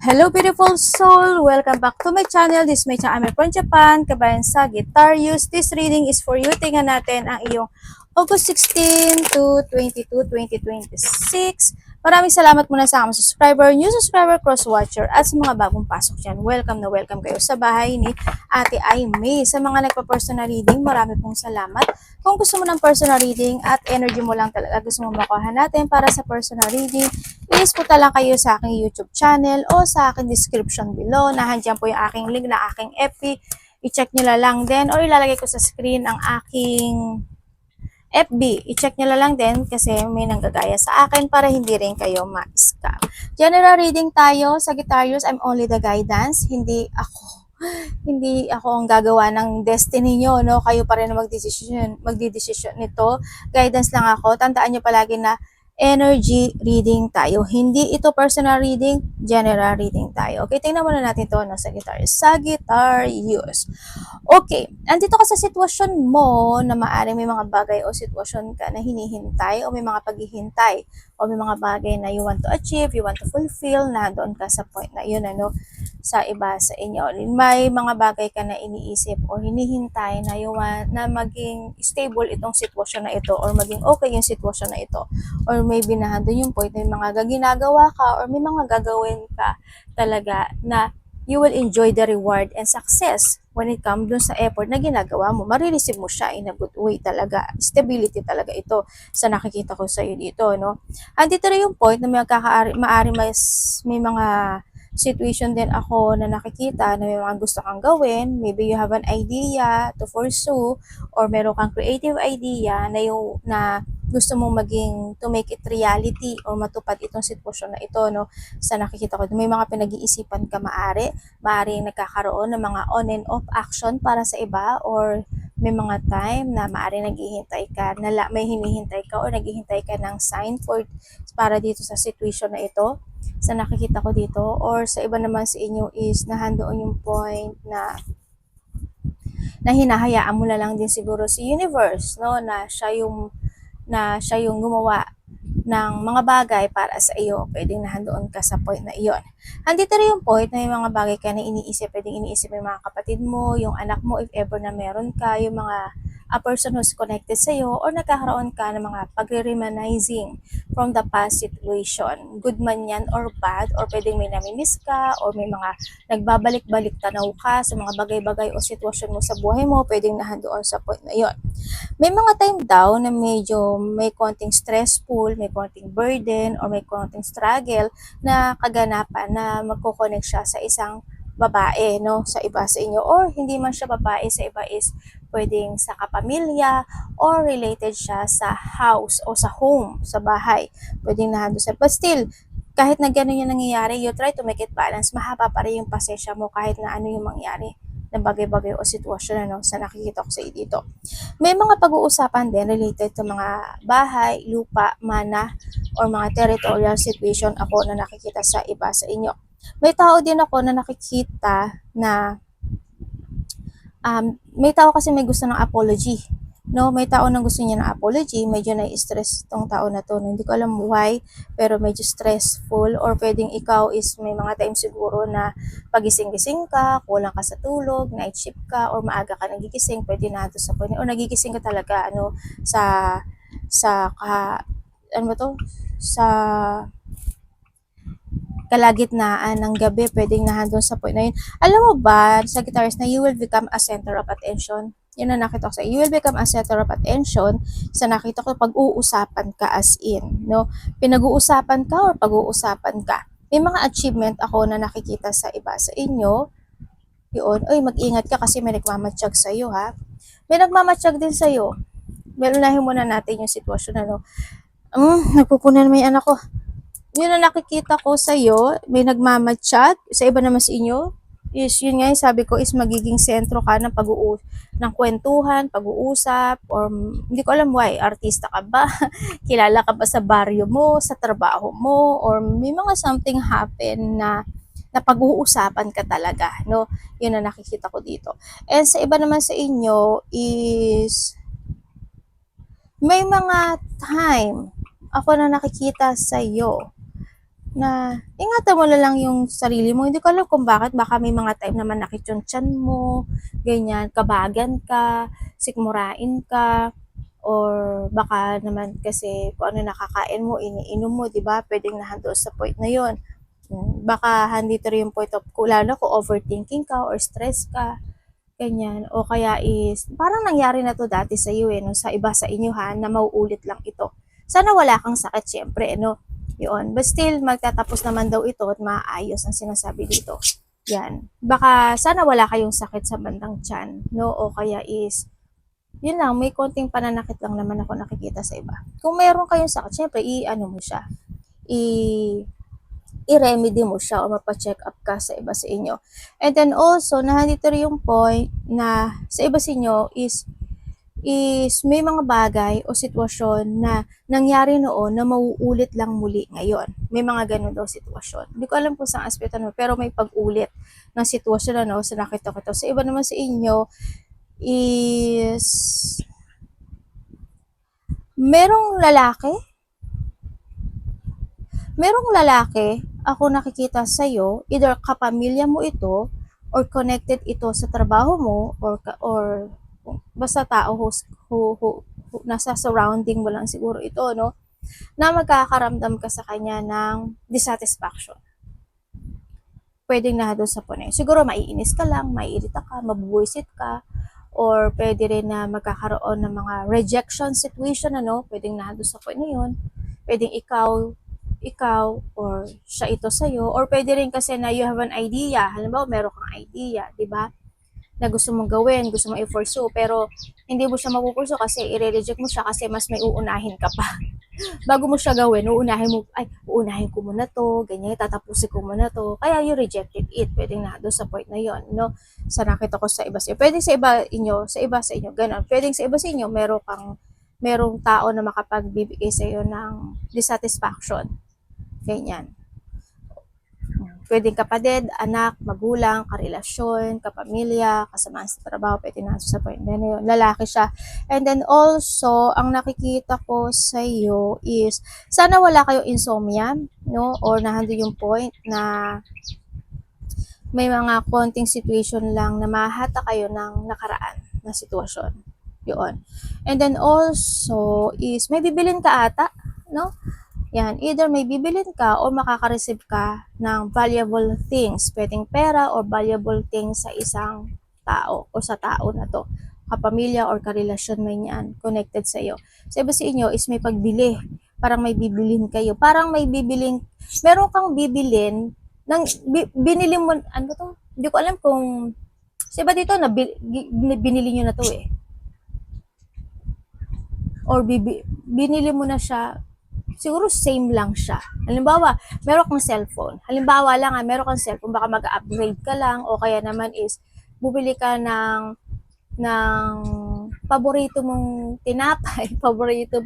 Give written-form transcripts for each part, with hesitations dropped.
Hello beautiful soul! Welcome back to my channel. This is my channel from Japan, kabayan sa Sagittarius. This reading is for you. Tingnan natin ang iyong August 16 to 22, 2026. Maraming salamat muna sa aking subscriber, new subscriber, cross-watcher, at sa mga bagong pasok dyan. Welcome na welcome kayo sa bahay ni Ate Aimee. Sa mga nagpa-personal reading, marami pong salamat. Kung gusto mo ng personal reading at energy mo lang talaga gusto mo makuha natin para sa personal reading, please punta lang kayo sa aking YouTube channel o sa aking description below. Nahandyan po yung aking link na aking FB. I-check nyo lang din or ilalagay ko sa screen ang aking FB. I-check nyo lang din kasi may nanggagaya sa akin para hindi rin kayo ma-scam. General reading tayo, Sagittarius. I'm only the guidance. Hindi ako ang gagawa ng destiny nyo, no? Kayo pa rin ang magdidesisyon nito. Guidance lang ako. Tandaan nyo palagi na energy reading tayo. Hindi ito personal reading, general reading tayo. Okay, tingnan muna natin ito, no, Sagittarius. Okay, andito ka sa sitwasyon mo na maaaring may mga bagay o sitwasyon ka na hinihintay o may mga paghihintay o may mga bagay na you want to achieve, you want to fulfill, na doon ka sa point na yun, ano, sa iba sa inyo. May mga bagay ka na iniisip o hinihintay na na maging stable itong sitwasyon na ito or maging okay yung sitwasyon na ito. Or maybe na doon yung point na may mga ginagawa ka or may mga gagawin ka talaga na you will enjoy the reward and success when it comes dun sa effort na ginagawa mo. Marireceive mo siya in a good way talaga. Stability talaga ito sa nakikita ko sa iyo dito, no? Andito rin yung point na maari may mga situation din ako na nakikita na may mga gusto kang gawin. Maybe you have an idea to pursue or meron kang creative idea na gusto mong to make it reality or matupad itong sitwasyon na ito, no? Sa nakikita ko, may mga pinag-iisipan ka maaring nagkakaroon ng mga on and off action para sa iba or may mga time na maaring naghihintay ka, may hinihintay ka or naghihintay ka ng sign para dito sa situation na ito sa nakikita ko dito, or sa iba naman sa inyo is nahandoon yung point na hinahayaan mo na lang din siguro si universe, no, na siya yung gumawa ng mga bagay para sa iyo. Pwedeng nahandoon ka sa point na iyon. Andito rin yung point na may mga bagay ka na iniisip, pwedeng iniisip yung mga kapatid mo, yung anak mo if ever na meron ka, yung mga a person who's connected sa iyo, or nagkakaroon ka ng mga pagre-reminiscing from the past situation. Good man yan or bad, or pwedeng may namimiss ka, or may mga nagbabalik-balik tanaw ka sa mga bagay-bagay o sitwasyon mo sa buhay mo, pwedeng nahandoon sa point na yon. May mga time daw na medyo may konting stressful, may konting burden, or may konting struggle na kaganapan na magkoconnect siya sa isang babae, no, sa iba sa inyo, or hindi man siya babae, sa iba is pwedeng sa kapamilya or related siya sa house o sa home, sa bahay. Pwedeng nahando sa, but still, kahit na gano'n yung nangyayari, you try to make it balance. Mahaba pa rin yung pasensya mo kahit na ano yung mangyari na bagay-bagay o sitwasyon, ano, sa nakikita ko sa dito. May mga pag-uusapan din related to mga bahay, lupa, mana, or mga territorial situation ako na nakikita sa iba sa inyo. May tao din ako na nakikita na may tao kasi may gusto ng apology. No, may tao nang gusto niya ng apology, medyo na-stress tong tao na to. No? Hindi ko alam why, pero medyo stressful, or pwedeng ikaw is may mga time siguro na pagising-gising ka, kulang ka sa tulog, night shift ka, or maaga ka nagigising, pwede na ito sa point, or nagigising ka talaga ano ba to? Sa kalagitnaan ng gabi, pwedeng nahandon sa point na yun. Alam mo ba, Sagittarius, na you will become a center of attention? Yun na nakita ko sa you will become a center of attention sa nakita ko pag-uusapan ka as in, no? Pinag-uusapan ka or pag-uusapan ka. May mga achievement ako na nakikita sa iba sa inyo. Yun, oy, mag-ingat ka kasi may nagmamatsyag sa iyo, ha? May nagmamatsyag din sa iyo. Unahin muna natin yung sitwasyon, ano? Nagpupunan may anak ko. Yun na nakikita ko sa iyo, may nagmamatchat, sa iba naman sa inyo, is yun nga yung sabi ko is magiging sentro ka ng ng kwentuhan, pag-uusap, or hindi ko alam why, artista ka ba, kilala ka ba sa baryo mo, sa trabaho mo, or may mga something happen na pag-uusapan ka talaga, no? Yun na nakikita ko dito. And sa iba naman sa inyo is may mga time ako na nakikita sa iyo na ingatan mo na lang yung sarili mo. Hindi ko alam kung bakit. Baka may mga time naman nakit yung tiyan mo, ganyan, kabagan ka, sikmurain ka, or baka naman kasi kung ano nakakain mo, iniinom mo, di ba? Pwedeng nahando sa point na yon. Baka handito rin yung point of, lalo na kung overthinking ka or stress ka, ganyan. O kaya is, parang nangyari na to dati sa iyo no? Sa iba sa inyo ha, na mauulit lang ito. Sana wala kang sakit, syempre, no? Yun. But still, magtatapos naman daw ito at maayos ang sinasabi dito. Yan. Baka sana wala kayong sakit sa bandang tiyan, no? O kaya is, yun lang, may konting pananakit lang naman ako nakikita sa iba. Kung meron kayong sakit, syempre, i-ano mo siya. I-remedy mo siya o mapa-check up ka sa iba sa inyo. And then also, nandito rin yung point na sa iba sa inyo is may mga bagay o sitwasyon na nangyari noon na mauulit lang muli ngayon. May mga ganun daw sitwasyon. Hindi ko alam kung saan aspeto no, pero may pag-ulit ng sitwasyon na no, sa nakita ko to. Sa iba naman sa inyo is merong lalaki ako nakikita sa'yo, either kapamilya mo ito, or connected ito sa trabaho mo, or basta tao who nasa surrounding mo lang siguro ito, no? Na magkakaramdam ka sa kanya ng dissatisfaction. Pwedeng na doon sa punay. Siguro maiinis ka lang, maiirita ka, mabubuisit ka, or pwede rin na magkakaroon ng mga rejection situation, ano? Pwedeng na doon sa point na yun. Pwedeng ikaw or siya ito sa'yo, or pwede rin kasi na you have an idea, halimbawa meron kang idea, di ba, na gusto mong gawin, gusto mong i-pursue, pero hindi mo siya mapupurso kasi i-reject mo siya kasi mas may uunahin ka pa. Bago mo siya gawin, uunahin ko muna to, ganyan, tatapusin ko muna to, kaya you rejected it, pwedeng na doon sa point na yon, no? Sa nakita ko sa iba sa inyo, pwedeng sa iba sa inyo, ganun, pwedeng sa iba sa inyo, merong tao na makapagbibigay sa iyo ng dissatisfaction. Ganyan. Pwedeng kapatid, anak, magulang, karelasyon, kapamilya, kasamahan sa trabaho, pwede na sa point na yun. Lalaki siya. And then also, ang nakikita ko sa iyo is, sana wala kayong insomnia, no? Or nahando yung point na may mga konting situation lang na mahata kayo ng nakaraan na sitwasyon. Yun. And then also is, may bibilin ka ata, no? Yan, either may bibilin ka o makaka-receive ka ng valuable things, pwedeng pera or valuable things sa isang tao o sa tao na to. Kapamilya or karelasyon man yan, connected sa iyo. Sa iba sa inyo is may pagbili. Parang may bibilin kayo. Parang may bibilin, meron kang bibilin, binili mo, ano to? Hindi ko alam kung, sa iba dito, binili nyo na to eh. Or binili mo na siya, siguro same lang siya. Halimbawa, meron kang cellphone. Halimbawa lang meron kang cellphone, baka mag-upgrade ka lang o kaya naman is bubili ka ng paborito mong tinapay, paborito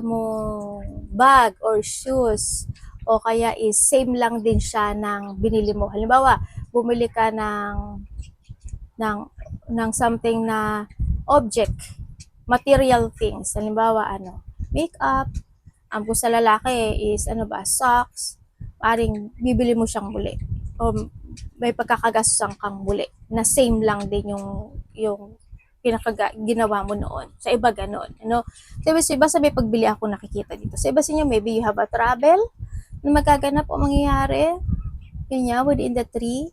mong bag or shoes, o kaya is same lang din siya ng binili mo. Halimbawa, bumili ka ng something na object, material things. Halimbawa, makeup, kung sa lalaki is socks, paring bibili mo siyang muli. O may pagkakagastusan kang muli na same lang din yung ginawa mo noon. Sa iba ganon, no? Sa iba sabi pagbili ako nakikita dito. Sa iba sa inyo, maybe you have a travel na magaganap o mangyayari. Ganyan, within the 3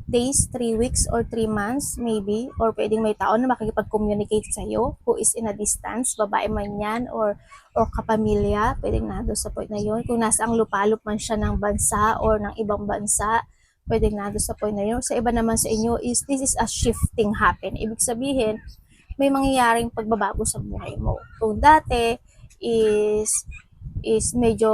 days, 3 weeks, or 3 months, maybe. Or pwedeng may tao na makikipag-communicate sa'yo who is in a distance, babae man yan, or kapamilya, pwedeng nado sa point na yun. Kung nasa ang lupalop man siya ng bansa or ng ibang bansa, pwedeng nado sa point na yun. Sa iba naman sa inyo is, this is a shifting happen. Ibig sabihin, may mangyayaring pagbabago sa buhay mo. Kung dati is medyo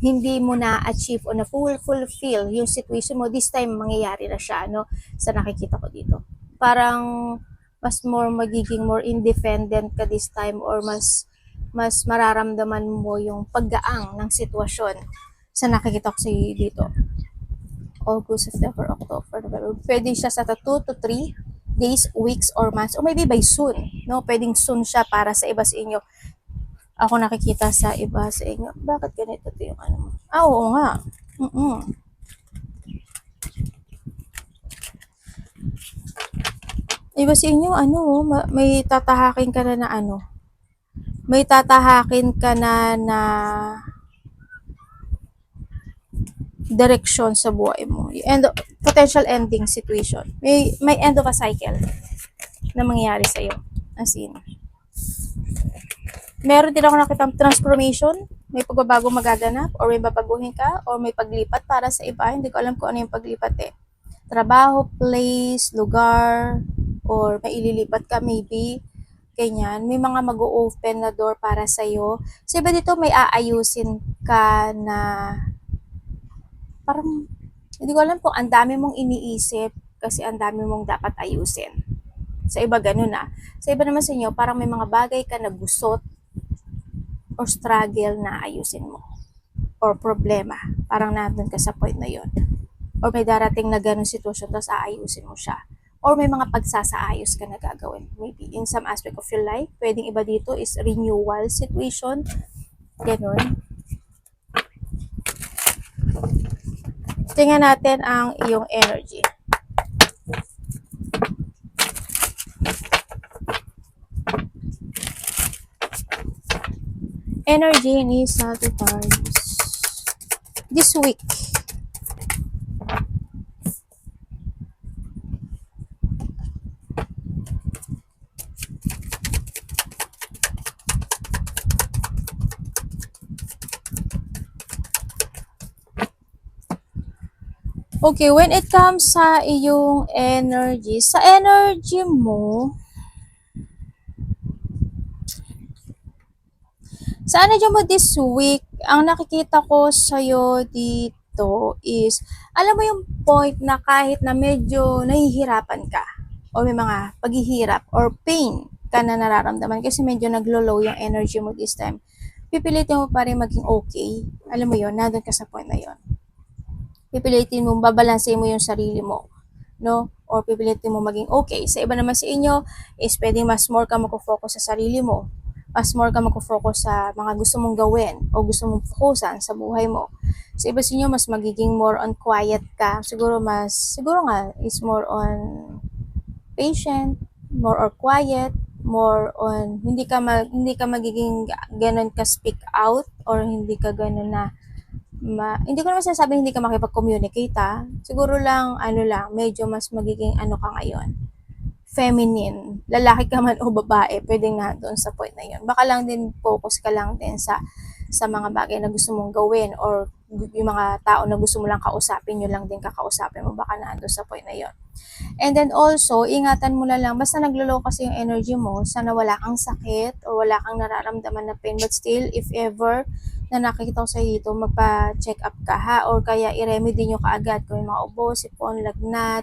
hindi mo na-achieve o na-fulfill yung situation mo, this time mangyayari na siya, no? Sa nakikita ko dito. Parang mas magiging more independent ka this time, or mas mararamdaman mo yung paggaang ng sitwasyon sa nakikita ko sa dito. August, September, October, November. Pwede siya sa 2 to 3 days, weeks, or months, or maybe by soon, no? Pwedeng soon siya para sa iba sa inyo. ako nakikita sa iba sa inyo. Bakit ganito to yung ano mo? Oo nga. Iba sa inyo, may tatahakin ka na ano. May tatahakin ka na direksyon sa buhay mo. Potential ending situation. May end of a cycle na mangyayari sa'yo. As in. Meron din ako nakitang transformation, may pagbabago magaganap, or may babaguhin ka, or may paglipat para sa iba. Hindi ko alam kung ano yung paglipat eh. Trabaho, place, lugar, or may ililipat ka maybe. Ganyan. May mga mag-o-open na door para sa'yo. So iba dito may aayusin ka na parang hindi ko alam kung ang dami mong iniisip kasi ang dami mong dapat ayusin. Sa iba ganun na. Sa iba naman sa inyo, parang may mga bagay ka na gusot or struggle na ayusin mo. Or problema. Parang nandun ka sa point na yon. Or may darating na ganun sitwasyon tapos aayusin mo siya. Or may mga pagsasaayos ka na gagawin. Maybe in some aspect of your life. Pwedeng iba dito is renewal situation. Ganun. Tingnan natin ang iyong energy. Energy ni Sagittarius. This week. Okay, when it comes sa iyong energy, sa energy mo, this week, ang nakikita ko sa'yo dito is, alam mo yung point na kahit na medyo nahihirapan ka, o may mga paghihirap, or pain ka na nararamdaman, kasi medyo naglo-low yung energy mo this time, pipilitin mo pa rin maging okay. Alam mo yun, nandun ka sa point na yun. Pipilitin mo, babalansin mo yung sarili mo, no? Or pipilitin mo maging okay. Sa iba naman sa inyo, is pwedeng mas more ka mag-focus sa sarili mo. Mas more ka mag-focus sa mga gusto mong gawin o gusto mong focusan sa buhay mo. Sa iba sa inyo, mas magiging more on quiet ka. Siguro nga, is more on patient, more or quiet, more on, hindi ka magiging ganun ka speak out or hindi ka ganun na hindi ko naman sinasabi hindi ka makipag-communicate Siguro lang, medyo mas magiging ka ngayon. Feminine. Lalaki ka man o babae, pwedeng nandun sa point na yun. Baka lang din focus ka lang din sa mga bagay na gusto mong gawin or yung mga tao na gusto mo lang kausapin, yun lang din kakausapin mo. Baka nandun sa point na yun. And then also, ingatan mo na lang, basta naglo-low kasi yung energy mo, sana wala kang sakit or wala kang nararamdaman na pain. But still, if ever na nakikita ko sa dito, magpa-check up ka or kaya i-remedy nyo kaagad kung may mga ubo, sipon, lagnat,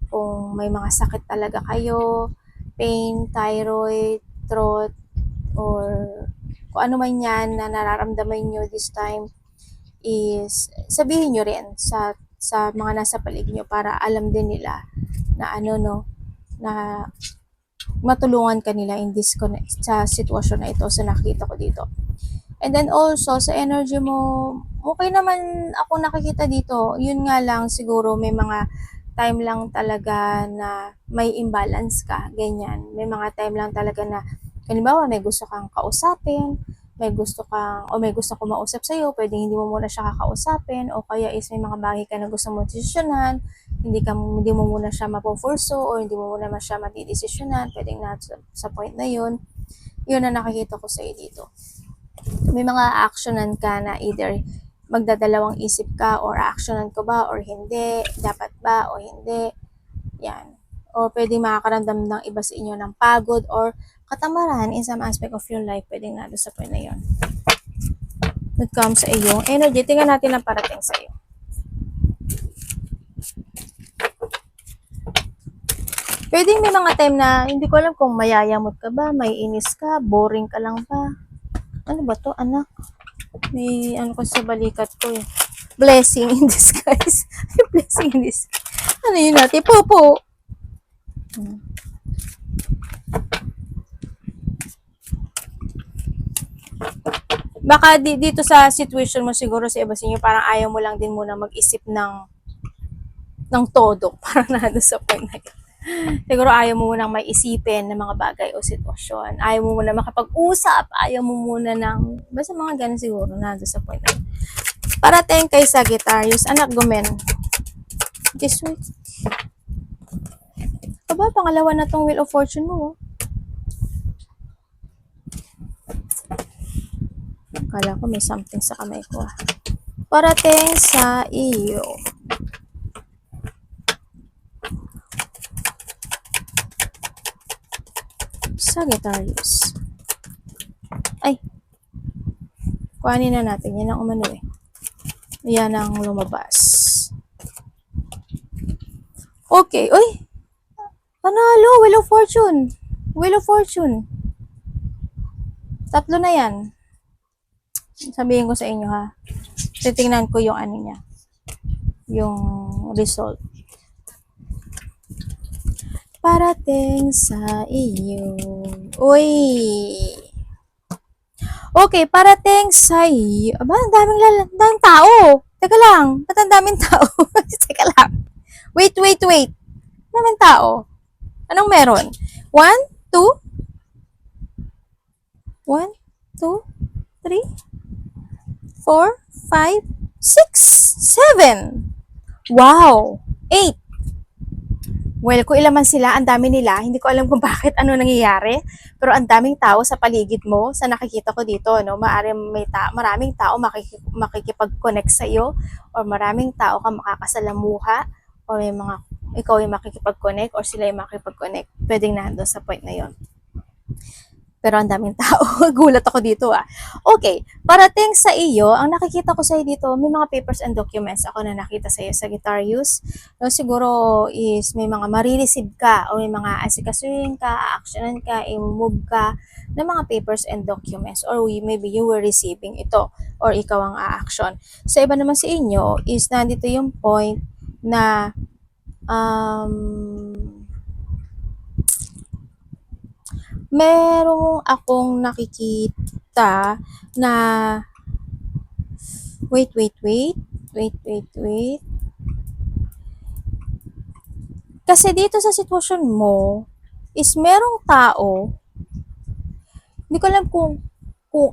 kung may mga sakit talaga kayo, pain, thyroid, throat, or kung ano man yan na nararamdaman nyo this time, is sabihin nyo rin sa mga nasa paligid nyo para alam din nila na na matulungan kanila in this sa sitwasyon na ito sa nakita ko dito. And then also, sa energy mo, okay naman ako nakikita dito. Yun nga lang, siguro may mga time lang talaga na may imbalance ka, ganyan. May mga time lang talaga na, halimbawa, may gusto kang kausapin, may gusto kong mausap sa'yo, pwedeng hindi mo muna siya kakausapin, o kaya is may mga bagay ka na gusto mo desisyonan, hindi mo muna siya mapofurso, o hindi mo muna siya matidesisyonan, pwedeng na sa point na yun. Yun na nakikita ko sa'yo dito. May mga actionan ka na either magdadalawang isip ka or actionan ko ba or hindi, dapat ba o hindi, yan. Or pwede makakaramdam ng iba sa inyo ng pagod or katamaran in some aspect of your life, pwedeng nado sa point na yun. When it comes sa iyong energy, tingnan natin ang parating sa iyo. Pwedeng may mga time na hindi ko alam kung mayayamot ka ba, may inis ka, boring ka lang ba. Ano ba to, anak? May ko sa balikat ko eh. Blessing in disguise. Blessing in disguise. Ano yun natin? Popo. Baka dito sa situation mo siguro sa iba sa inyo, parang ayaw mo lang din muna mag-isip ng todo. Parang nandun sa point na yun. Siguro ayaw mo munang may isipin ng mga bagay o sitwasyon. Ayaw mo muna makapag-usap. Ayaw mo muna ng, basta mga ganun siguro, nandun sa point na yun. Parating kay Sagittarius, anak gumen. This week. Aba, pangalawa na tong Wheel of Fortune mo. Akala ko may something sa kamay ko. Parating sa iyo. Sagittarius. Ay. Kuhanin na natin. Yan ang umano eh. Yan ang lumabas. Okay. Uy! Panalo! Wheel of Fortune! Wheel of Fortune. Tatlo na yan. Sabihin ko sa inyo ha. Titingnan ko yung ano niya. Yung result. Parating sa iyo. Uy! Okay, parating sa iyo. Aba, ang daming tao. Teka lang. Ba't ang daming tao? Teka lang. Wait. Daming tao. Anong meron? 1, 2, 1, 2, 3, 4, 5, 6, 7. Wow! 8. Well, kung ilan man sila, ang dami nila. Hindi ko alam kung bakit, ano nangyayari. Pero ang daming tao sa paligid mo, sa nakikita ko dito, no? Maraming tao makikipag-connect sa iyo, or maraming tao ka makakasalamuha, or may mga, ikaw yung makikipag-connect, or sila yung makikipag-connect. Pwedeng nando sa point na yon. Pero ang daming tao. Gulat ako dito ah. Okay, parating sa iyo, ang nakikita ko sa iyo dito, may mga papers and documents ako na nakita sa iyo, Sagittarius. No, siguro is may mga marireceive ka o may mga asikasuhin ka, actionan ka, i-move ka ng mga papers and documents, or maybe you were receiving ito or ikaw ang a-action. Sa iba naman sa inyo is nandito yung point na merong akong nakikita na wait. Kasi dito sa sitwasyon mo is merong tao, hindi ko alam kung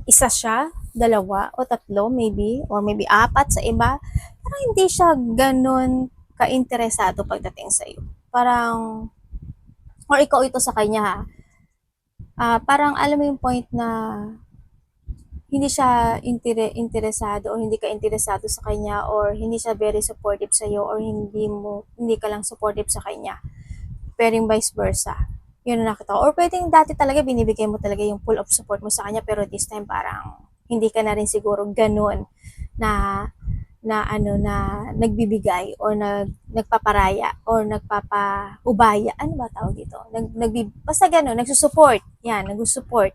isa siya, dalawa o tatlo maybe, or maybe apat sa iba, parang hindi siya ganun ka-interesado pagdating sa iyo. Parang, or ikaw ito sa kanya ha. Parang alam mo yung point na hindi siya interesado o hindi ka interesado sa kanya, or hindi siya very supportive sa iyo, or hindi ka lang supportive sa kanya. Pwedeng vice versa. Yun ang nakita ko. Or pwedeng dati talaga binibigay mo talaga yung full of support mo sa kanya, pero this time parang hindi ka na rin siguro ganun na nagbibigay or nagpaparaya or nagpapaubaya. Ano ba tawag dito? Basta ganun, nagsusupport. Yan, nagsusupport.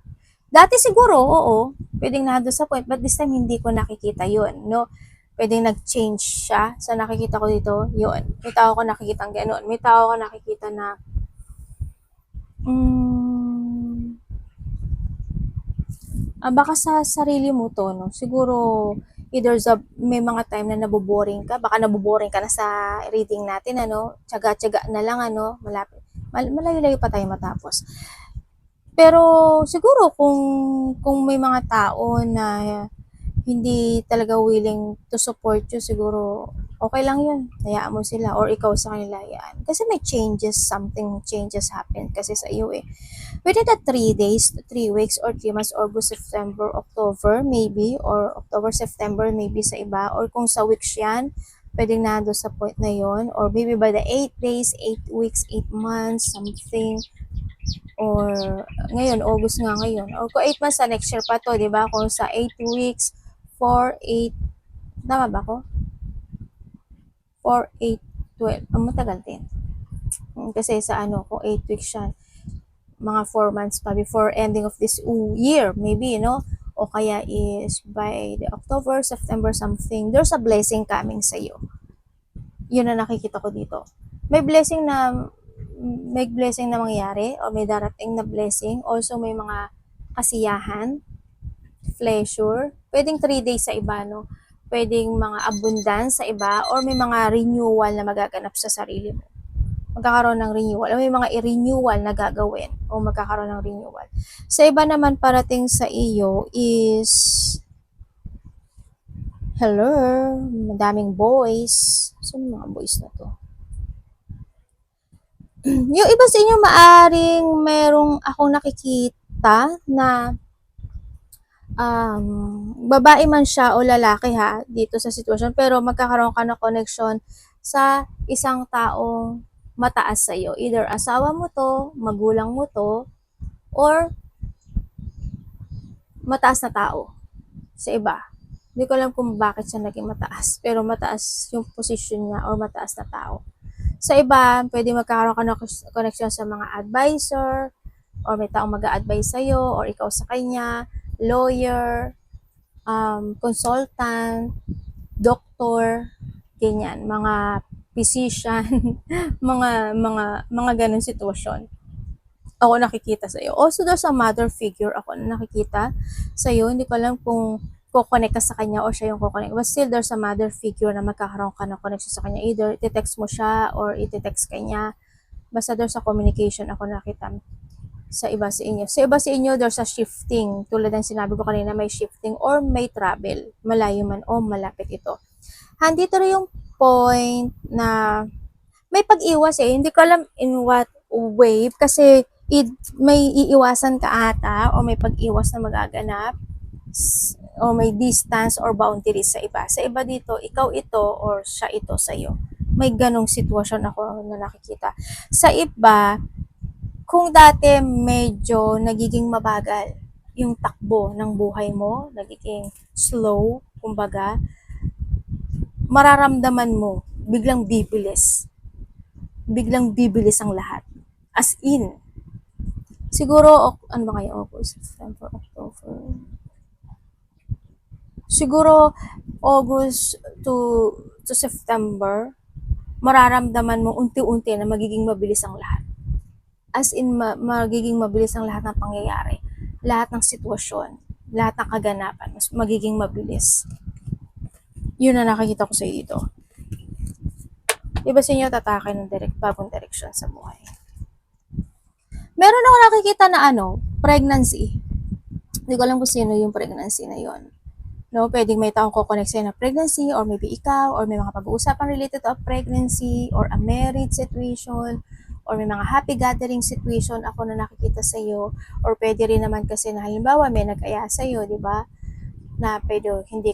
Dati siguro, oo, pwedeng nado sa point, but this time hindi ko nakikita yun, no? Pwedeng nag-change siya. Sa nakikita ko dito, yun. May tao ko nakikita ganun. May tao ko nakikita na baka sa sarili mo to, no? Siguro, either may mga time na naboboring ka, baka naboboring ka na sa reading natin, ano? Tsaga-tsaga na lang, ano? Malayo-layo pa tayo matapos. Pero, siguro, kung may mga tao na hindi talaga willing to support you, siguro, okay lang yun. Hayaan mo sila, or ikaw sa kanila, yan. Kasi may something changes happen kasi sa iyo eh. Within the 3 days, 3 weeks, or 3 months, August, September, October, maybe, or October, September, maybe sa iba, or kung sa weeks yan, pwedeng nando sa point na yon, or maybe by the 8 days, 8 weeks, 8 months, something, or ngayon, August nga ngayon, or kung 8 months sa next year pa to, di ba? Kung sa 8 weeks, 4, 8, tama ba ko? 4, 8, 12, ang matagal din. Kasi sa kung 8 weeks yan, mga 4 months pa before ending of this year, maybe, o kaya is by the October, September, something, there's a blessing coming sa iyo. Yun na nakikita ko dito. May blessing na mangyari, o may darating na blessing. Also, may mga kasiyahan, pleasure. Pwedeng 3 days sa iba, no? Pwedeng mga abundance sa iba or may mga renewal na magaganap sa sarili mo. Magkakaroon ng renewal. O may mga renewal na gagawin o magkakaroon ng renewal. Sa iba naman parating sa iyo is hello, madaming boys. Saan mga boys na to? Yung iba sa inyo maaring merong akong nakikita na babae man siya o lalaki ha, dito sa sitwasyon, pero magkakaroon ka ng connection sa isang taong mataas sa iyo. Either asawa mo to, magulang mo to, or mataas na tao sa iba. Hindi ko alam kung bakit siya naging mataas, pero mataas yung position niya or mataas na tao. Sa iba, pwede magkakaroon ka ng connection sa mga advisor, or may taong mag-a-advise sa'yo, or ikaw sa kanya, lawyer, consultant, doctor, ganyan, mga physician, mga ganun sitwasyon. Ako nakikita sa iyo. Also, there's a mother figure ako na nakikita sa iyo. Hindi ko alam kung kukonek ka sa kanya o siya yung kukonek. But still, there's a mother figure na magkakaroon ka ng connection sa kanya. Either iti-text mo siya or iti-text ka niya. Basta there's a communication ako nakita sa iba sa inyo. Sa iba sa inyo, there's a shifting. Tulad ng sinabi ko kanina, may shifting or may travel. Malayo man o malapit ito. Handito rin yung point na may pag-iwas eh. Hindi ko alam in what way kasi may iiwasan ka ata o may pag-iwas na magaganap o may distance or boundaries sa iba. Sa iba dito, ikaw ito or siya ito sa iyo. May ganong sitwasyon ako na nakikita. Sa iba, kung dati medyo nagiging mabagal yung takbo ng buhay mo, nagiging slow, kumbaga, mararamdaman mo, biglang bibilis. Biglang bibilis ang lahat. As in, siguro, ano ba kayo? August, September, October. Siguro, August to September, mararamdaman mo unti-unti na magiging mabilis ang lahat. As in, magiging mabilis ang lahat ng pangyayari. Lahat ng sitwasyon, lahat ng kaganapan, mas magiging mabilis. Yun na nakikita ko sa dito. Iba sa inyo tatake ng bagong direksyon sa buhay. Meron ako nakikita na pregnancy. Hindi ko alam kung sino yung pregnancy na yon. No, pwedeng may taong kukonek sa'yo na pregnancy or maybe ikaw or may mga pag-uusapan related to a pregnancy or a marriage situation or may mga happy gathering situation ako na nakikita sa iyo or pwede rin naman kasi na halimbawa may nag-aya sa iyo, di ba? Na pwede hindi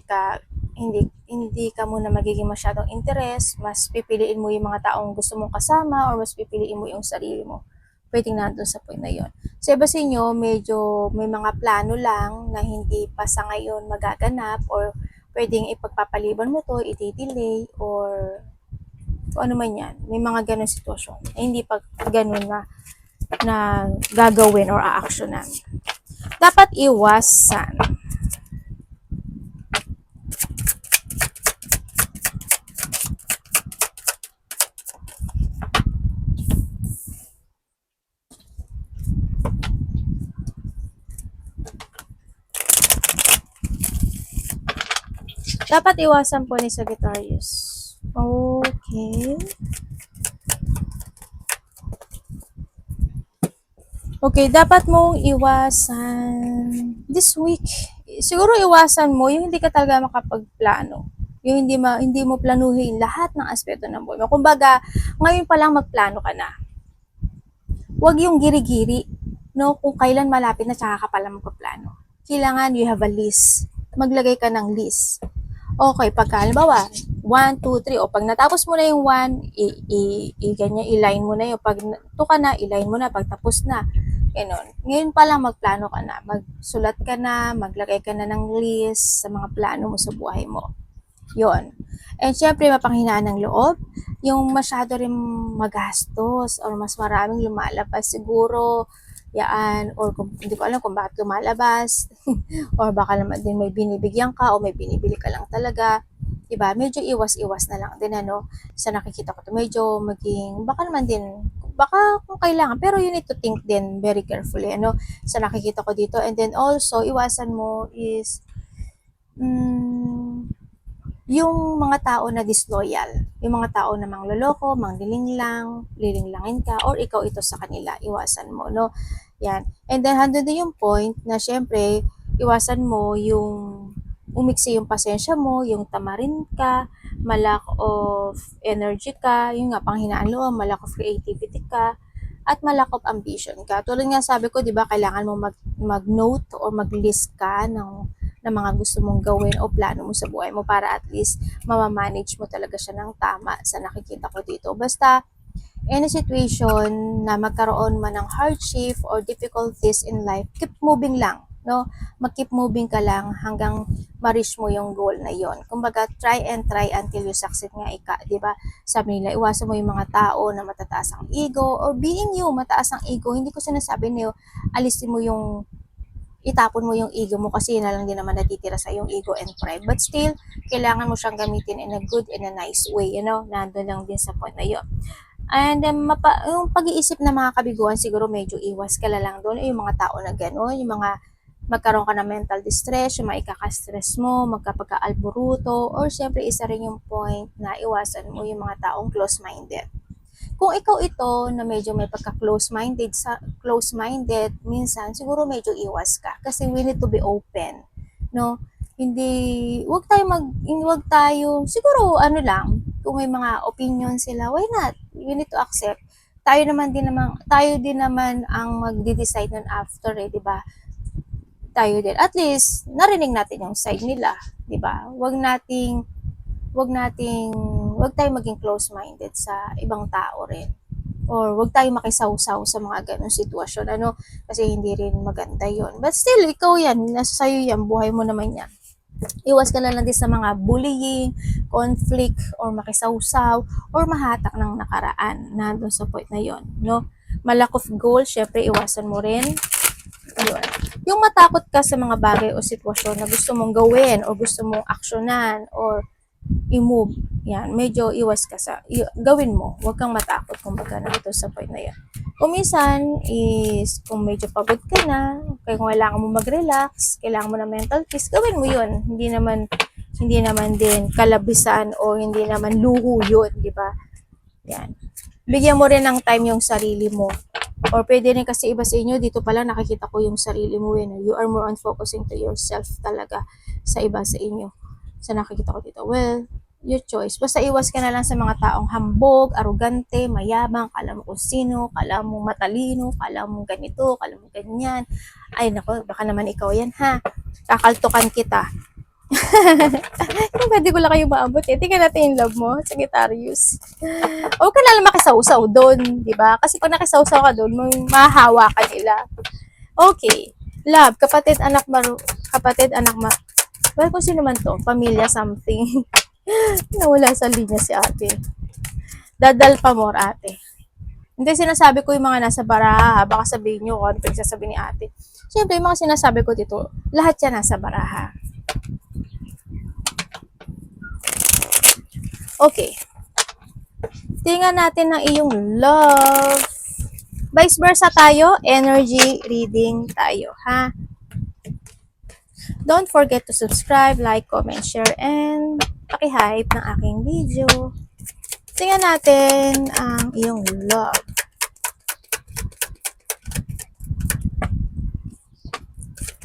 ka muna magiging masyadong interest, mas pipiliin mo yung mga taong gusto mong kasama or mas pipiliin mo yung sarili mo. Pwedeng nandun sa point na yon. Sa iba sa inyo, medyo may mga plano lang na hindi pa sa ngayon magaganap or pwedeng ipagpapaliban mo to, iti-delay or ano man yan. May mga ganun sitwasyon. Hindi pa ganun na gagawin or a-actionan. Dapat iwasan. Dapat iwasan po ni Sagittarius. Okay. Okay, dapat mong iwasan this week. Siguro iwasan mo yung hindi ka talaga makapagplano. Yung hindi mo planuhin lahat ng aspeto ng buhay mo. Kumbaga, ngayon pa lang magplano ka na. Huwag yung giri-giri, no? Kung kailan malapit na tsaka ka pala magpaplano. Kailangan you have a list. Maglagay ka ng list. Okay, pagka halimbawa, 1, 2, 3, o pag natapos mo na yung 1, ganyan, i-line mo na yung, pag 2 ka na, i-line mo na, pag tapos na, ganon. Ngayon pa lang magplano ka na, magsulat ka na, maglagay ka na ng list sa mga plano mo sa buhay mo. Yon. And syempre, mapanghinaan ng loob, yung masyado rin magastos or mas maraming lumalabas siguro, yaan, or hindi ko alam kung bakit lumalabas, or baka naman din may binibigyan ka o may binibili ka lang talaga, diba? Medyo iwas-iwas na lang din, sa nakikita ko to, medyo maging, baka naman din, baka kung kailangan, pero you need to think din very carefully, sa nakikita ko dito. And then also, iwasan mo is, yung mga tao na disloyal, yung mga tao na mangloloko, manglilinglang, lilinglangin ka, or ikaw ito sa kanila, iwasan mo, no? Yan. And then, hando din yung point na syempre, iwasan mo yung umiksi yung pasensya mo, yung tamarin ka, malack of energy ka, yung nga, panghinaan loob, malack of creativity ka, at malack of ambition ka. Tulad nga sabi ko, di ba, kailangan mo mag-note or mag-list ka ng mga gusto mong gawin o plano mo sa buhay mo para at least mamamanage mo talaga siya ng tama sa nakikita ko dito. Basta, any situation na magkaroon man ng hardship or difficulties in life, keep moving lang, no? Mag-keep moving ka lang hanggang ma-reach mo yung goal na yon. Kumbaga, try and try until you succeed nga ika, di ba? Sabi nila, iwasan mo yung mga tao na matataas ang ego or being you, mataas ang ego. Hindi ko sinasabi niyo, alisin mo yung itapon mo yung ego mo kasi yun na lang din naman natitira sa yung ego and pride. But still, kailangan mo siyang gamitin in a good and a nice way, you know? Nandun lang din sa point na yun. And then, yung pag-iisip ng mga kabiguan, siguro medyo iwas ka lang doon. Yung mga tao na gano'n, yung mga magkaroon ka ng mental distress, yung mga ikaka-stress mo, magkapagka-alburuto, or syempre isa rin yung point na iwasan mo yung mga taong close-minded. Kung ikaw ito na medyo may close-minded, minsan siguro medyo iwas ka kasi we need to be open, no? Hindi, wag tayo, siguro ano lang, kung may mga opinion sila, why not? You need to accept. Tayo din naman ang magde-decide nun after, eh, 'di ba? Tayo din. At least narinig natin yung side nila, 'di ba? Wag nating wag tayong maging close-minded sa ibang tao rin. Or wag tayong makisawsaw sa mga ganong sitwasyon, ano, kasi hindi rin maganda yon. But still, ikaw yan, nasa sayo yan, buhay mo naman yan. Iwas ka na lang din sa mga bullying, conflict, or makisawsaw, or mahatak ng nakaraan. Nandun sa point na yon, no? Malack of goal, syempre, iwasan mo rin. Yun. Yung matakot ka sa mga bagay o sitwasyon na gusto mong gawin o gusto mong aksyonan or i-move, yan, medyo iwas ka gawin mo, huwag kang matakot kumbaga na ito sa point na yan. Kung minsan is, kung medyo pagod ka na, kaya kung kailangan mo mag-relax, kailangan mo ng mental peace, gawin mo yun, hindi naman din kalabisan o hindi naman luho yun, di ba? Yan. Bigyan mo rin ng time yung sarili mo. Or pwede rin kasi iba sa inyo, dito pala nakikita ko yung sarili mo yun. You are more on focusing to yourself talaga sa iba sa inyo. Sa nakikita ko dito. Well, your choice. Basta iwas ka na lang sa mga taong hambog, arugante, mayabang, kala mo kung sino, kala mo matalino, kala mo ganito, kala mo ganyan. Ay nako, baka naman ikaw yan ha. Kakaltukan kita. Pwede ko lang kayo maabot eh. Tingnan natin yung love mo, Sagittarius. Huwag ka na lang makisawsaw doon, di ba? Kasi pag nakisawsaw ka doon, mahahawa ka nila. Okay. Love, kapatid, anak, well, kung sino man to, pamilya, something. Nawala sa linya si ate. Dadal pa more, ate. Hindi sinasabi ko yung mga nasa baraha. Baka sabihin nyo kung ano pinagsasabi ni ate. Siyempre, yung mga sinasabi ko dito, lahat yan nasa baraha. Okay. Tingnan natin ang iyong love. Vice versa tayo, energy reading tayo, ha? Don't forget to subscribe, like, comment, share, and paki-hype ng aking video. Tingnan natin ang iyong love.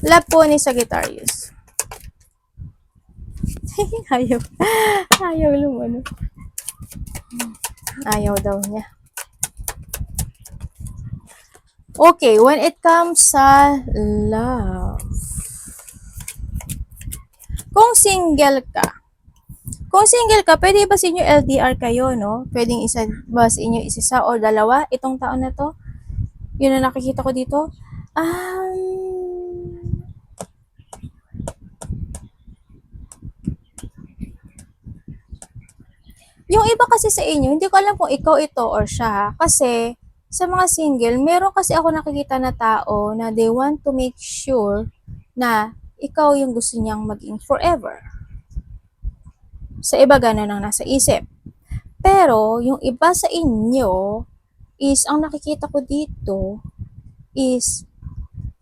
Love po ni Sagittarius. Ayaw lumano. Ayaw daw niya. Okay, when it comes sa love. Kung single ka, pwede ba sa inyo LDR kayo, no? Pwedeng isa ba sa inyo isa o dalawa itong taon na to? Yun na nakikita ko dito. Yung iba kasi sa inyo, hindi ko alam kung ikaw ito or siya. Kasi, sa mga single, meron kasi ako nakikita na tao na they want to make sure na ikaw yung gusto niyang maging forever. Sa iba, ganun ang nasa isip. Pero, yung iba sa inyo is, ang nakikita ko dito is,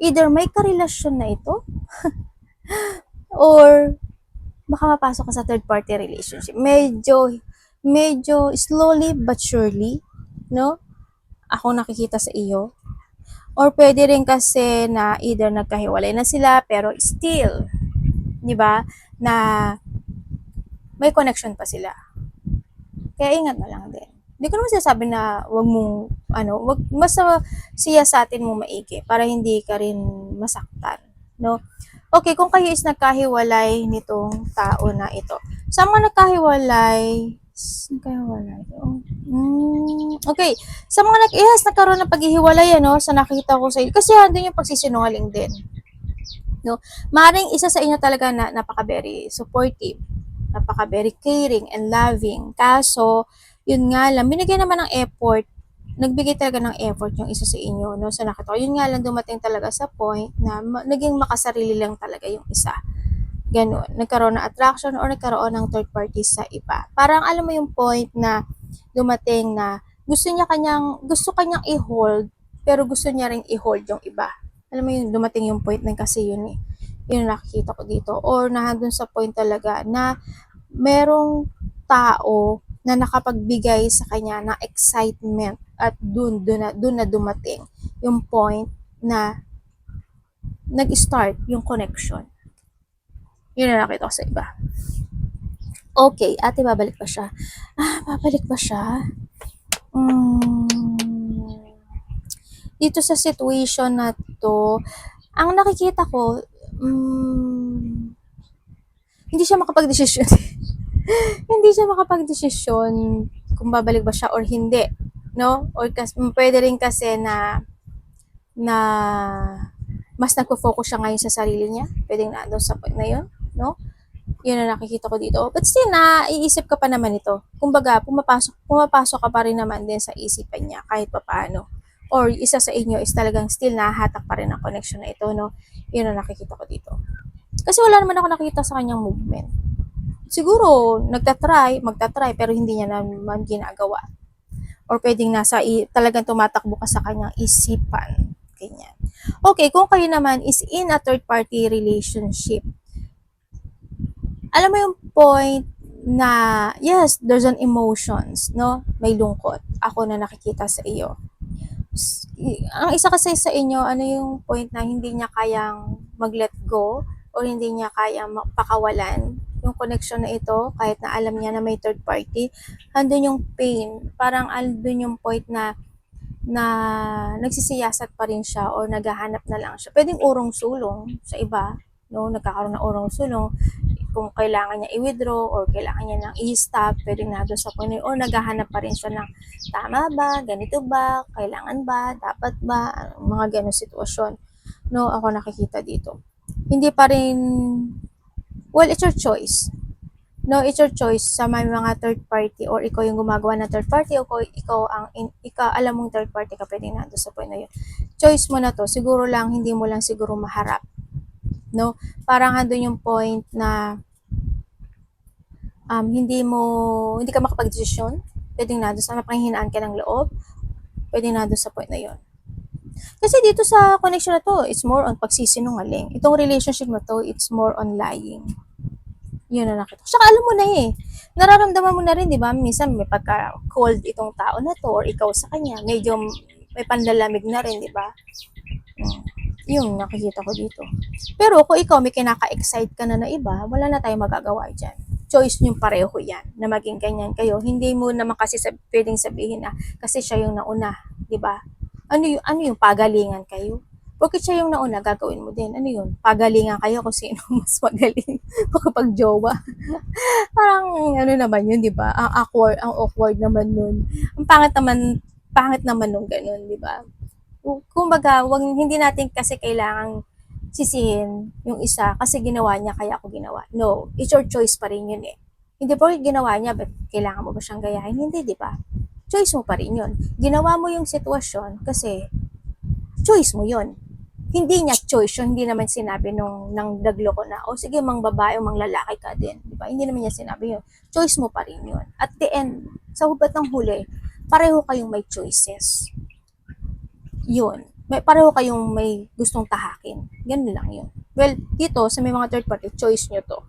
either may karelasyon na ito, or baka mapasok ka sa third party relationship. Medyo slowly but surely, no? Ako nakikita sa iyo. Or pwede rin kasi na either nagkahiwalay na sila pero still, 'di ba? Na may connection pa sila. Kaya ingat na lang din. Hindi ko naman sinasabi na wag mong wag basta siyasatin mo maigi para hindi ka rin masaktan, no? Okay, kung kayo is nagkahiwalay nitong tao na ito. Sa mga nagkahiwalay, okay. Sa mga nagkaroon ng paghihiwalay, sa nakita ko sa iyo, kasi andun yung pagsisinungaling din. No? Maring isa sa inyo talaga na napaka-very supportive, napaka-very caring and loving. Kaso, yun nga lang, binigyan naman ng effort, nagbigay talaga ng effort yung isa sa inyo, no? Sa nakita ko, yun nga lang dumating talaga sa point na naging makasarili lang talaga yung isa. Ganun. Nagkaroon ng attraction or nagkaroon ng third party sa iba. Parang alam mo yung point na dumating na gusto kanyang i-hold, pero gusto niya ring i-hold yung iba. Alam mo yung dumating yung point na kasi yun eh. Yun nakikita ko dito. Or nandun sa point talaga na merong tao na nakapagbigay sa kanya ng excitement at dun na dumating yung point na nag-start yung connection. Yun na nakita ko sa iba. Okay, ate, babalik ba siya? Babalik ba siya? Dito sa situation na to, ang nakikita ko, hindi siya makapag-desisyon. Hindi siya makapag-desisyon kung babalik ba siya or hindi, no? Or pwede rin kasi na mas nagpo-focus siya ngayon sa sarili niya. Pwedeng na doon sa point na yun, no? Yun ang nakikita ko dito. But still, iisip ka pa naman ito. Kumbaga, pumapasok ka pa rin naman din sa isipan niya kahit pa paano. Or isa sa inyo is talagang still nahahatak pa rin ang connection na ito, no? Yun ang nakikita ko dito. Kasi wala naman ako nakikita sa kanyang movement. Siguro, magta-try, pero hindi niya naman ginagawa. Or pwedeng talagang tumatakbo ka sa kanyang isipan. Ganyan. Okay, kung kayo naman is in a third party relationship, alam mo yung point na, yes, there's an emotions, no? May lungkot. Ako na nakikita sa iyo. Ang isa kasi sa inyo, ano yung point na hindi niya kayang mag-let go or hindi niya kayang pakawalan yung connection na ito kahit na alam niya na may third party. Andun yung pain. Parang andun yung point na nagsisiyasat pa rin siya or naghahanap na lang siya. Pwedeng urong sulong sa iba, no? Nagkakaroon ng urong sulong kung kailangan niya i-withdraw or kailangan niya nang i-stop, pwedeng na doon sa point or naghahanap pa rin siya ng tama ba, ganito ba, kailangan ba, dapat ba, mga ganong sitwasyon. No, ako nakikita dito. Hindi pa rin, well, it's your choice. No, it's your choice sa may mga third party or ikaw yung gumagawa ng third party o ikaw alam mong third party ka, pwedeng na doon sa point na yun. Choice mo na to, siguro lang hindi mo lang siguro maharap. No? Parang andun yung point na hindi ka makapag-desisyon, pwedeng na doon sa mapanghinaan ka ng loob, pwedeng na doon sa point na yon. Kasi dito sa connection na to, it's more on pagsisinungaling. Itong relationship na to, it's more on lying. Yun na nakita. Saka alam mo na nararamdaman mo na rin, di ba? Minsan may pagka-cold itong tao na to or ikaw sa kanya, medyo may panlalamig na rin, di ba? Yung nakikita ko dito. Pero kung ikaw may kinaka-excite ka na iba, wala na tayong magagawa dyan. Choice nyo pareho yan na maging ganyan kayo. Hindi mo naman kasi pwedeng sabihin na kasi siya yung nauna, di ba? Ano yung pagalingan kayo? Porque siya yung nauna, gagawin mo din. Ano yun? Pagalingan kayo kung sino mas magaling kapag jowa. Parang ano naman yun, di ba? Ang awkward naman nun. Ang pangit naman nung ganun, di ba? Kumbaga, hindi natin kasi kailangang sisihin yung isa kasi ginawa niya kaya ako ginawa. No, it's your choice pa rin yun eh. Hindi po ginawa niya, but kailangan mo ba siyang gayahin? Hindi, di ba? Choice mo pa rin yun. Ginawa mo yung sitwasyon kasi choice mo yun. Hindi niya choice yun. Hindi naman sinabi nang nagloko na, sige, mang babae o mang lalaki ka din. Di ba? Hindi naman niya sinabi yun. Choice mo pa rin yun. At the end, sa hubat ng huli, pareho kayong may choices. Yun. Pareho kayong may gustong tahakin. Ganun lang yun. Well, dito, sa may mga third party, choice nyo to.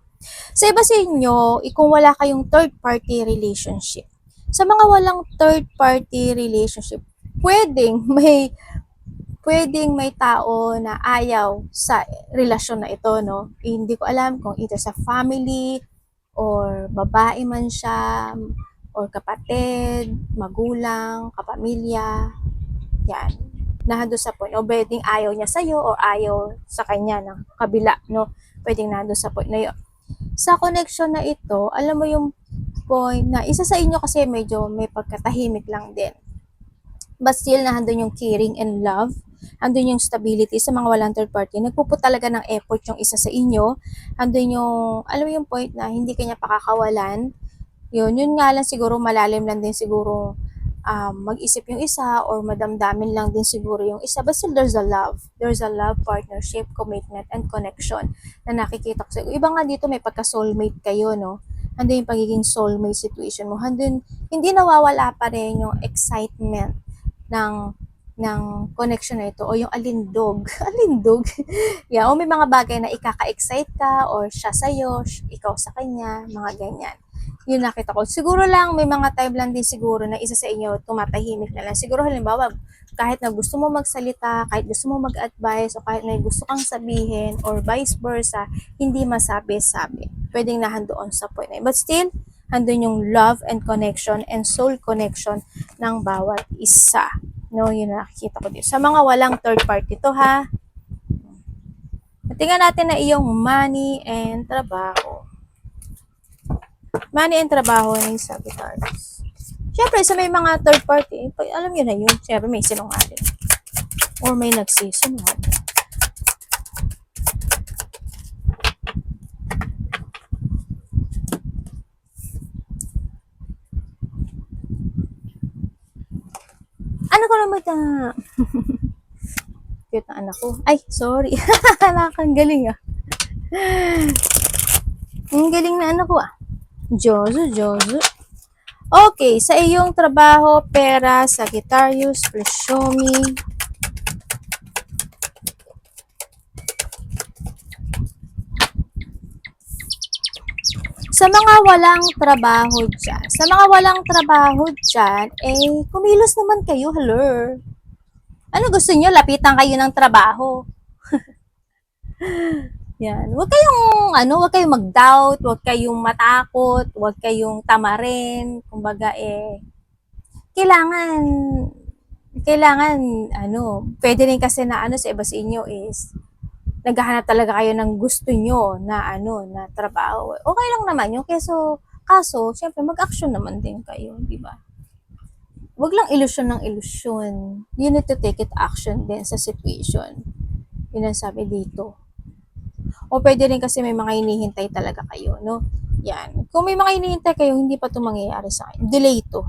Sa iba sa inyo, kung wala kayong third-party relationship. Sa mga walang third-party relationship, pwedeng may tao na ayaw sa relasyon na ito, no? Hindi ko alam kung ito sa family, or babae man siya, or kapatid, magulang, kapamilya, yan. Nandun sa point, o pwedeng ayaw niya sa'yo, or ayaw sa kanya ng kabila, no? Pwedeng nandun sa point na yun. Sa connection na ito, alam mo yung point na isa sa inyo kasi medyo may pagkatahimik lang din. But still, nandun yung caring and love, andun yung stability sa mga walang third party. Nagpuput talaga ng effort yung isa sa inyo. Andun yung, alam mo yung point na hindi kanya pakakawalan. Yun nga lang siguro, malalim lang din siguro mag-isip yung isa or madamdamin lang din siguro yung isa. But still, there's a love. There's a love, partnership, commitment, and connection na nakikita ko. Iba nga dito, may pagka-soulmate kayo, no? Andun yung pagiging soulmate situation mo. Andun, hindi nawawala pa rin yung excitement ng connection na ito o yung alindog. Alindog. Yeah, o may mga bagay na ikaka-excite ka or siya sa'yo, ikaw sa kanya, mga ganyan. Yun nakita ko. Siguro lang, may mga time lang din siguro na isa sa inyo tumatahimik na lang. Siguro halimbawa, kahit na gusto mo magsalita, kahit gusto mo mag-advise, o kahit may gusto kang sabihin, or vice versa, hindi masabi-sabi. Pwedeng nahandoon sa point na yun. But still, handun yung love and connection and soul connection ng bawat isa. No, yun na nakikita ko dito. Sa mga walang third party to, ha? Tingnan natin na iyong money and trabaho. Money and trabaho ni Sagittarius. Siyempre, sa may mga third party, alam nyo na yun. Siyempre, may sinungaling. Or may nagsisinungaling. Ano ko naman na... Cute na anak ko. Ay, sorry. Ang galing ah. Ang galing na anak ko ah. Jozo. Okay, sa iyong trabaho, pera, Sagittarius, please show me. Sa mga walang trabaho dyan, kumilos naman kayo, hello. Ano gusto nyo? Lapitan kayo ng trabaho. Yan. Huwag kayong mag-doubt, huwag kayong matakot, huwag kayong tamarin. Kumbaga kailangan, pwede rin kasi na sa iba sa inyo is, naghahanap talaga kayo ng gusto nyo na na trabaho. Okay lang naman yun. Kaso, syempre, mag-action naman din kayo, di ba? Huwag lang ilusyon ng ilusyon. You need to take it action din sa situation. Yun ang sabi dito. O pwede rin kasi may mga hinihintay talaga kayo, no? Yan. Kung may mga hinihintay kayo, hindi pa ito mangyayari sa akin. Delay ito.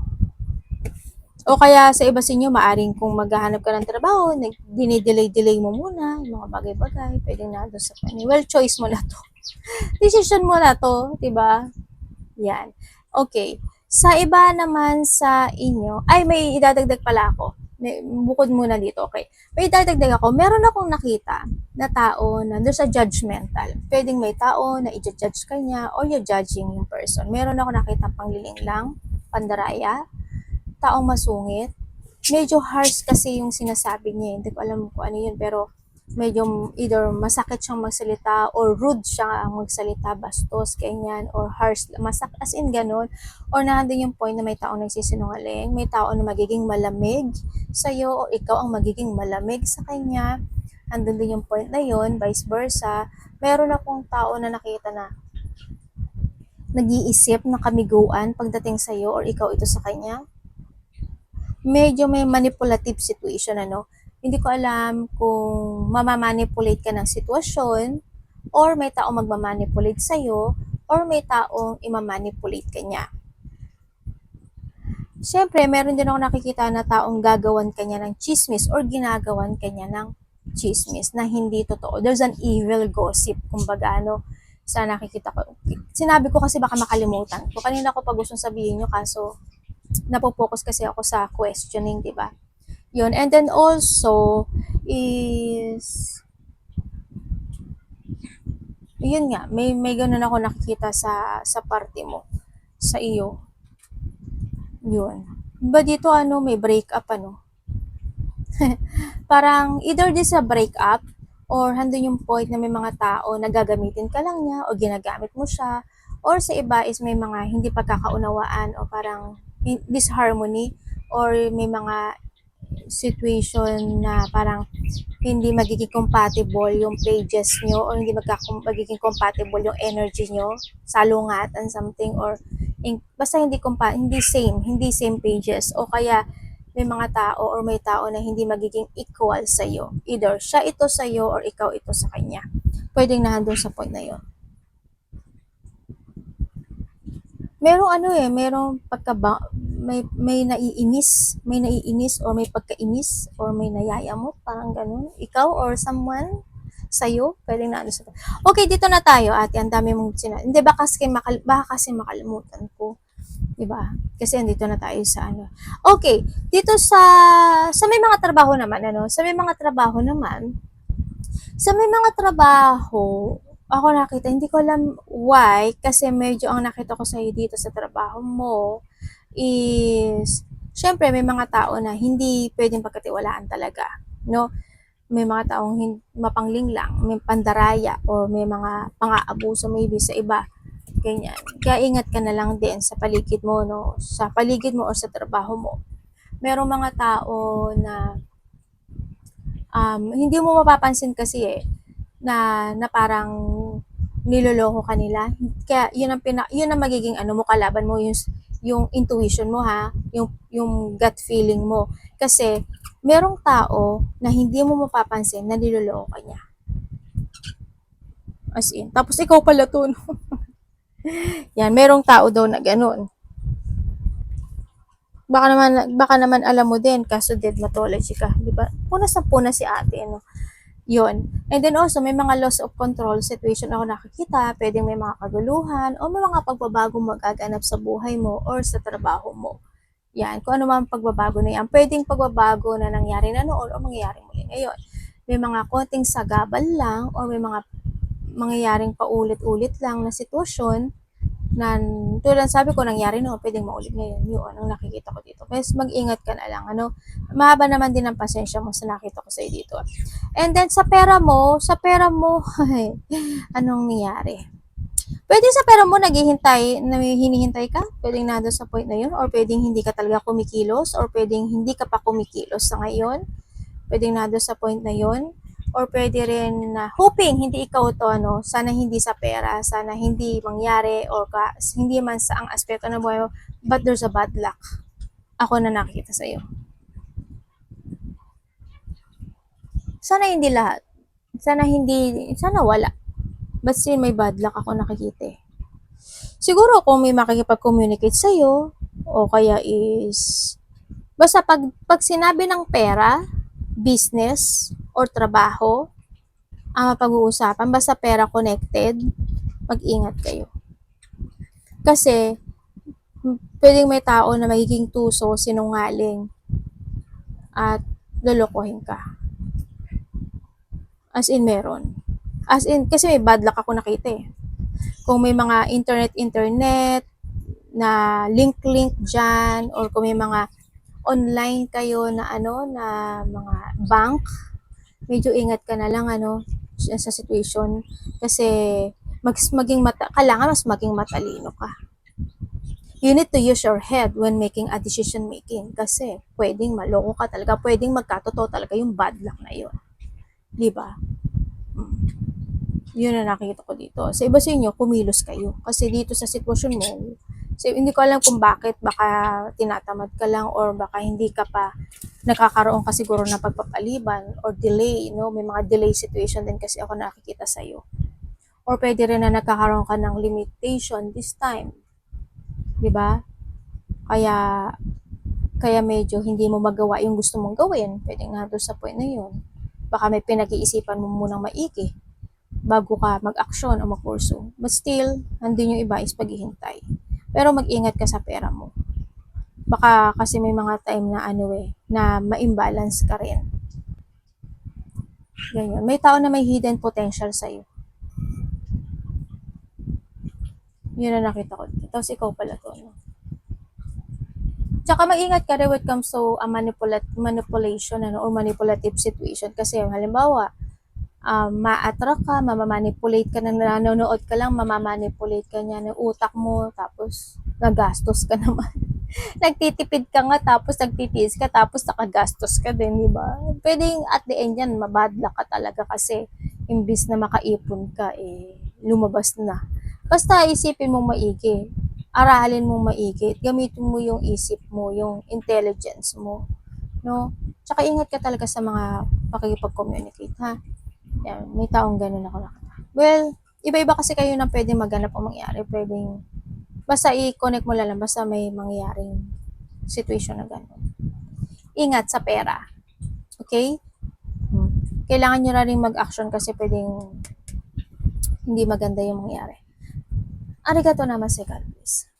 O kaya sa iba sa inyo, maaring kung maghahanap ka ng trabaho, dinidelay mo muna, yung mga bagay-bagay, pwedeng na doon sa kanya. Well, choice mo na to. Decision mo na to, diba? Yan. Okay. Sa iba naman sa inyo, may idadagdag pala ako. Bukod muna dito, okay. May idadagdag ako, meron akong nakita na tao na doon sa judgmental. Pwedeng may tao na i-judge ka niya or you're judging yung person. Meron ako nakita pangliling lang, pandaraya, taong masungit. Medyo harsh kasi yung sinasabi niya. Hindi ko alam kung ano yun, pero medyo either masakit siyang magsalita or rude siya magsalita, bastos, ganyan, or harsh, as in ganun. Or nandun yung point na may taong nagsisinungaling, may tao na magiging malamig sa'yo, o ikaw ang magiging malamig sa kanya. Andun din yung point na yun, vice versa. Meron akong tao na nakita na nag-iisip na kamiguan pagdating sa'yo or ikaw ito sa kanya. Medyo may manipulative situation, Hindi ko alam kung mamamanipulate ka ng sitwasyon, or may taong magmamanipulate sa'yo, or may taong imamanipulate ka niya. Siyempre, meron din ako nakikita na taong gagawan ka niya ng chismis or ginagawan ka niya ng chismis na hindi totoo. There's an evil gossip, kumbaga, sa nakikita ko. Sinabi ko kasi baka makalimutan ko. Kanina ko pa gustong sabihin nyo, kaso napopokus kasi ako sa questioning, di ba? Yun. And then also is Yun nga, may ganun ako nakikita sa party mo, sa iyo. Yun. Ba dito ano, may break up ano? Parang either this a break up or handun yung point na may mga tao na gagamitin ka lang niya o ginagamit mo siya, or sa iba is may mga hindi pagkakaunawaan o parang disharmony, or may mga situation na parang hindi magiging compatible yung pages nyo, or hindi magiging compatible yung energy nyo, salungatan something, or basta hindi same pages, o kaya may mga tao or may tao na hindi magiging equal sa iyo, either siya ito sa iyo or ikaw ito sa kanya. Pwedeng nahandun sa point na yon. Merong ano eh, merong may naiinis or may pagkainis or may nayayamot, parang ganun. Ikaw or someone sa'yo, pwedeng na ano sa. Okay, dito na tayo, ate. Ang dami mong hindi ba baka kasi makalimutan ko. Diba? Kasi andito na tayo sa ano. Okay, dito sa may mga trabaho naman, ano? Sa may mga trabaho, ako nakita, hindi ko alam why, kasi medyo ang nakita ko sa'yo dito sa trabaho mo is, syempre may mga tao na hindi pwedeng pagkatiwalaan talaga, no? May mga taong mapangling lang, may pandaraya, or may mga pang-aabuso maybe sa iba, ganyan. Kaya ingat ka na lang din sa paligid mo, no? Sa paligid mo or sa trabaho mo. Merong mga tao na hindi mo mapapansin kasi na parang niloloko ka nila. Kaya yun ang magiging ano mo, kalaban mo, yung intuition mo, ha, yung gut feeling mo. Kasi merong tao na hindi mo mapapansin na niloloko ka niya. As in, tapos ikaw pala to, no? Yan, merong tao daw na ganun. Baka naman alam mo din, kaso dermatology ka, di ba? Punas na punas si ate, no? Yun. And then also, may mga loss of control situation ako nakikita, pwedeng may mga kaguluhan, o may mga pagbabago magaganap sa buhay mo or sa trabaho mo. Yan, kung ano man pagbabago na yan. Pwedeng pagbabago na nangyari na noon o mangyayari muli ngayon. May mga konting sagabal lang, o may mga mangyayaring paulit-ulit lang na sitwasyon na tulad sabi ko nangyari no, pwedeng maulit ngayon. Yun ang nakikita ko dito. Mas mag-ingat ka na lang, ano. Mahaba naman din ang pasensya mo sa nakita ko sa dito. And then sa pera mo, anong nangyari? Pwede sa pera mo hinihintay ka, pwedeng nado sa point na yun, or pwedeng hindi ka talaga kumikilos, or pwedeng hindi ka pa kumikilos sa ngayon, pwedeng nado sa point na yun, or pwede rin na hoping hindi ikaw to, ano, sana hindi sa pera, sana hindi mangyari, or hindi man sa ang aspeto ng buhay mo, but there's a bad luck. Ako na nakikita sa'yo. Sana hindi lahat. Sana wala. But still, may bad luck ako nakikita eh. Siguro kung may makikipag-communicate sa'yo, o kaya is, basta pag sinabi ng pera, business, or trabaho, ang mapag-uusapan, basta pera connected, mag-ingat kayo. Kasi, pwedeng may tao na magiging tuso, sinungaling, at lolokohin ka. As in, meron. As in, kasi may bad luck ako nakita eh. Kung may mga internet na link dyan, or kung may mga online kayo na ano, na mga bank, medyo ingat ka na lang, ano, sa situation. Kasi, kailangan mas maging matalino ka. You need to use your head when making a decision making. Kasi, pwedeng maloko ka talaga, pwedeng magkatotoo talaga yung bad luck na yun. Diba? Yun na nakikita ko dito. Sa iba sa inyo, kumilos kayo. Kasi dito sa sitwasyon mo, hindi ko alam kung bakit, baka tinatamad ka lang, or baka hindi ka pa nakakaroon ka siguro ng pagpapaliban or delay, no? May mga delay situation din kasi ako nakikita sa iyo. Or pwede rin na nagkakaroon ka ng limitation this time. 'Di ba? Kaya medyo hindi mo magawa yung gusto mong gawin. Pwedeng nga doon sa point na yun. Baka may pinag-iisipan mo munang maigi bago ka mag-aksyon o mag-pursue. But still, nandun yung iba is paghihintay. Pero mag-ingat ka sa pera mo. Baka kasi may mga time na na ma-imbalance ka rin. Ganyan. May tao na may hidden potential sa'yo. Yun na nakita ko dito. Tapos ikaw pala to, no? Tsaka maingat ka rin when it comes to manipulation, ano, or manipulative situation. Kasi halimbawa, ma-attract ka, mamamanipulate ka na nanonood ka lang, mamamanipulate ka niya ng utak mo, tapos nagastos ka naman. Nagtitipid ka nga, tapos nagtitiis ka, tapos nakagastos ka din, di ba? Pwedeng at the end yan, mabadla ka talaga kasi imbis na makaipon ka, lumabas na. Basta isipin mong maigi, aralin mong maigi, gamitin mo yung isip mo, yung intelligence mo, no? Tsaka ingat ka talaga sa mga pakikipag-communicate, ha? Yan, may taong ganun ako nakita. Well, iba-iba kasi kayo na pwedeng maganap o mangyari. Pwedeng, basta i-connect mo lang, basta may mangyaring situation na ganun. Ingat sa pera. Okay? Kailangan nyo na rin mag-action kasi pwedeng hindi maganda yung mangyari. Arigato namaste, God bless.